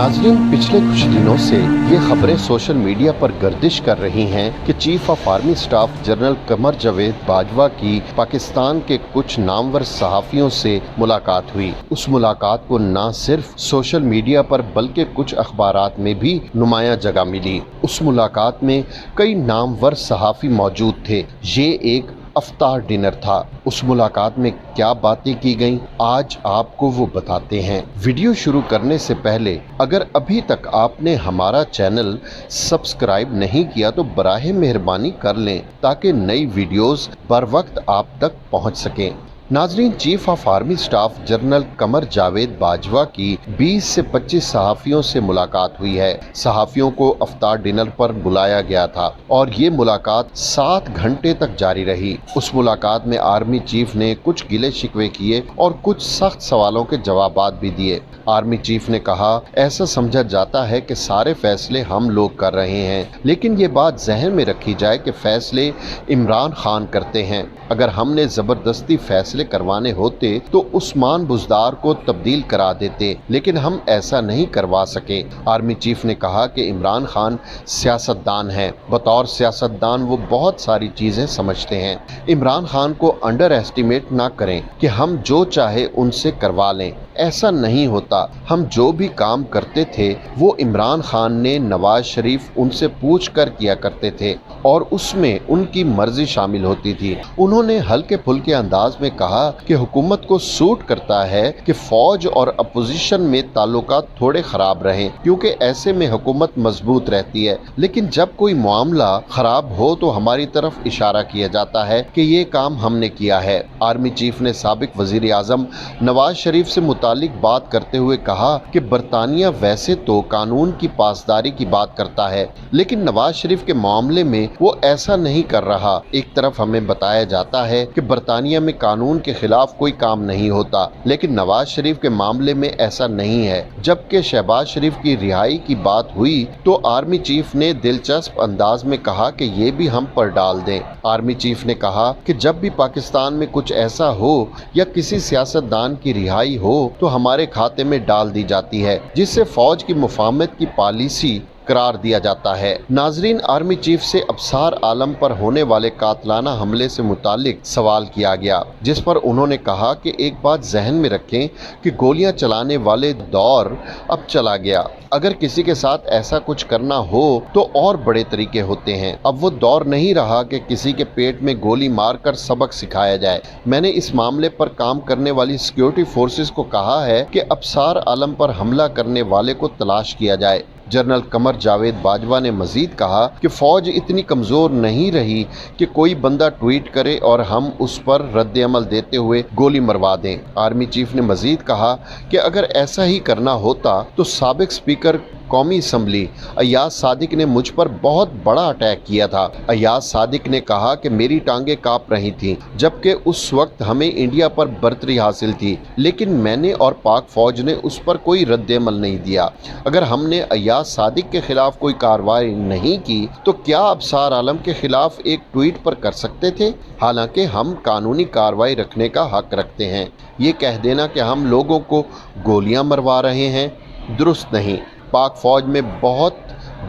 नाजरीन, पिछले कुछ दिनों से ये खबरें सोशल मीडिया पर गर्दिश कर रही हैं कि chief of army staff general Qamar Javed Bajwa की पाकिस्तान के कुछ नामवर सहाफ़ियों से मुलाकात हुई। उस मुलाकात को न सिर्फ सोशल मीडिया पर बल्कि कुछ अखबारात में भी नुमायां जगह मिली। उस मुलाकात में कई नामवर सहाफ़ी मौजूद थे। ये एक अफ्तार डिनर था। उस मुलाकात में क्या बातें की गईं, आज आपको वो बताते हैं। वीडियो शुरू करने से पहले अगर अभी तक आपने हमारा चैनल सब्सक्राइब नहीं किया तो बराहे मेहरबानी कर लें ताकि नई वीडियोस बर वक्त आप तक पहुंच सकें। नाजरीन, chief of army staff general Qamar Javed Bajwa की 20 से 25 सहाफ़ियों से मुलाकात हुई है। सहाफ़ियों को अफ्तार डिनर पर बुलाया गया था और ये मुलाकात 7 घंटे तक जारी रही। उस मुलाकात में आर्मी चीफ ने कुछ गिले शिकवे किए और कुछ सख्त सवालों के जवाबात भी दिए। आर्मी चीफ ने कहा, ऐसा समझा जाता है कि सारे फैसले हम लोग कर रहे हैं, लेकिन ये बात जहन में रखी जाए कि फैसले इमरान खान करते हैं। अगर हमने ज़बरदस्ती फैसले करवाने होते तो उस्मान बुज़दार को तब्दील करा देते, लेकिन हम ऐसा नहीं करवा सके। आर्मी चीफ ने कहा कि इमरान खान सियासतदान हैं। बतौर सियासतदान वो बहुत सारी चीज़ें समझते हैं। इमरान खान को अंडर एस्टिमेट ना करें कि हम जो चाहे उनसे करवा लें, ऐसा नहीं होता। हम जो भी काम करते थे वो इमरान खान ने नवाज शरीफ उनसे पूछ कर किया करते थे और उसमें उनकी मर्जी शामिल होती थी। उन्होंने हल्के फुल्के अंदाज में कहा कि हुकूमत को सूट करता है कि फौज और अपोजिशन में ताल्लुकात थोड़े खराब रहें, क्योंकि ऐसे में हुकूमत मजबूत रहती है। लेकिन जब कोई मामला खराब हो तो हमारी तरफ इशारा किया जाता है कि ये काम हमने किया है। आर्मी चीफ ने साबिक वजीर आजम नवाज शरीफ से मुतालिक बात करते हुए कहा कि बरतानिया वैसे तो कानून की पासदारी की बात करता है, लेकिन नवाज शरीफ के मामले में वो ऐसा नहीं कर रहा। एक तरफ हमें बताया जाता है कि बरतानिया में कानून के खिलाफ कोई काम नहीं होता, लेकिन नवाज शरीफ के मामले में ऐसा नहीं है। जबकि शहबाज शरीफ की रिहाई की बात हुई तो आर्मी चीफ ने दिलचस्प अंदाज में कहा कि ये भी हम पर डाल दें। आर्मी चीफ ने कहा कि जब भी पाकिस्तान में कुछ ऐसा हो या किसी सियासतदान की रिहाई हो तो हमारे खाते में डाल दी जाती है, जिससे फौज की मुफाहमत की पॉलिसी करार दिया जाता है। नाजरीन, आर्मी चीफ से अफसार आलम पर होने वाले कातलाना हमले से मुतालिक सवाल किया गया, जिस पर उन्होंने कहा कि एक बात जहन में रखें कि गोलियां चलाने वाले दौर अब चला गया। अगर किसी के साथ ऐसा कुछ करना हो तो और बड़े तरीके होते हैं। अब वो दौर नहीं रहा कि किसी के पेट में गोली मारकर सबक सिखाया जाए। मैंने इस मामले पर काम करने वाली सिक्योरिटी फोर्सेस को कहा है कि अफसार आलम पर हमला करने वाले को तलाश किया जाए। जनरल कमर जावेद बाजवा ने मजीद कहा कि फौज इतनी कमजोर नहीं रही कि कोई बंदा ट्वीट करे और हम उस पर रद्द अमल देते हुए गोली मरवा दें। आर्मी चीफ ने मजीद कहा कि अगर ऐसा ही करना होता तो साबिक स्पीकर कौमी असम्बली अय्याज सादिक ने मुझ पर बहुत बड़ा अटैक किया था। अय्याज सादिक ने कहा कि मेरी टांगें कांप रही थीं, जबकि उस वक्त हमें इंडिया पर बर्तरी हासिल थी, लेकिन मैंने और पाक फौज ने उस पर कोई रद्द अमल नहीं दिया। अगर हमने अय्याज सादिक के खिलाफ कोई कार्रवाई नहीं की तो क्या अफसार आलम के खिलाफ एक ट्वीट पर कर सकते थे? हालांकि हम कानूनी कार्रवाई रखने का हक रखते हैं। ये कह देना कि हम लोगों को गोलियां मरवा रहे हैं दुरुस्त नहीं। पाक फौज में बहुत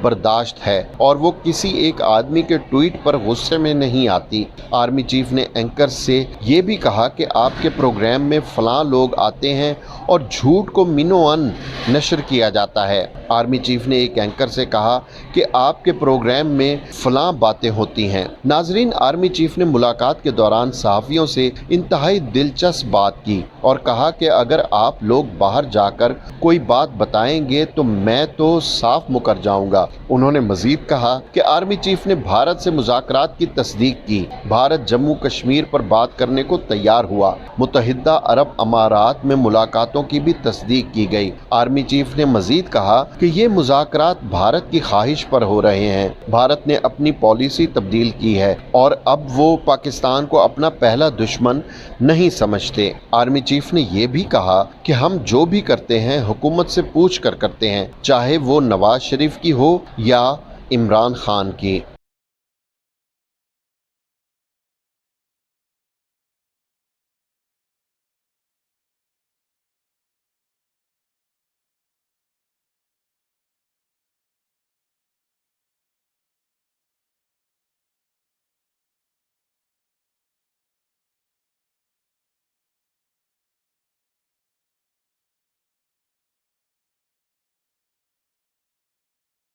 बर्दाश्त है और वो किसी एक आदमी के ट्वीट पर गुस्से में नहीं आती। आर्मी चीफ ने एंकर से ये भी कहा कि आपके प्रोग्राम में फलां लोग आते हैं और झूठ को मिनोअन नशर किया जाता है। आर्मी चीफ ने एक एंकर से कहा कि आपके प्रोग्राम में फलां बातें होती हैं। नाजरीन, आर्मी चीफ ने मुलाकात के दौरान सहाफ़ियों से इंतहाई दिलचस्प बात की और कहा कि अगर आप लोग बाहर जाकर कोई बात बताएंगे तो मैं तो साफ मुकर जाऊंगा। उन्होंने मजीद कहा कि आर्मी चीफ ने भारत से मुज़ाकरात की तस्दीक की। भारत जम्मू कश्मीर पर बात करने को तैयार हुआ। मुत्तहिदा अरब अमारात में मुलाकातों की भी तस्दीक की गई। आर्मी चीफ ने मजीद कहा कि ये मुज़ाकरात भारत की ख्वाहिश पर हो रहे हैं। भारत ने अपनी पॉलिसी तब्दील की है और अब वो पाकिस्तान को अपना पहला दुश्मन नहीं समझते। आर्मी चीफ ने यह भी कहा कि हम जो भी करते हैं हुकूमत से पूछ कर करते हैं, चाहे वो नवाज शरीफ की हो या इमरान खान की।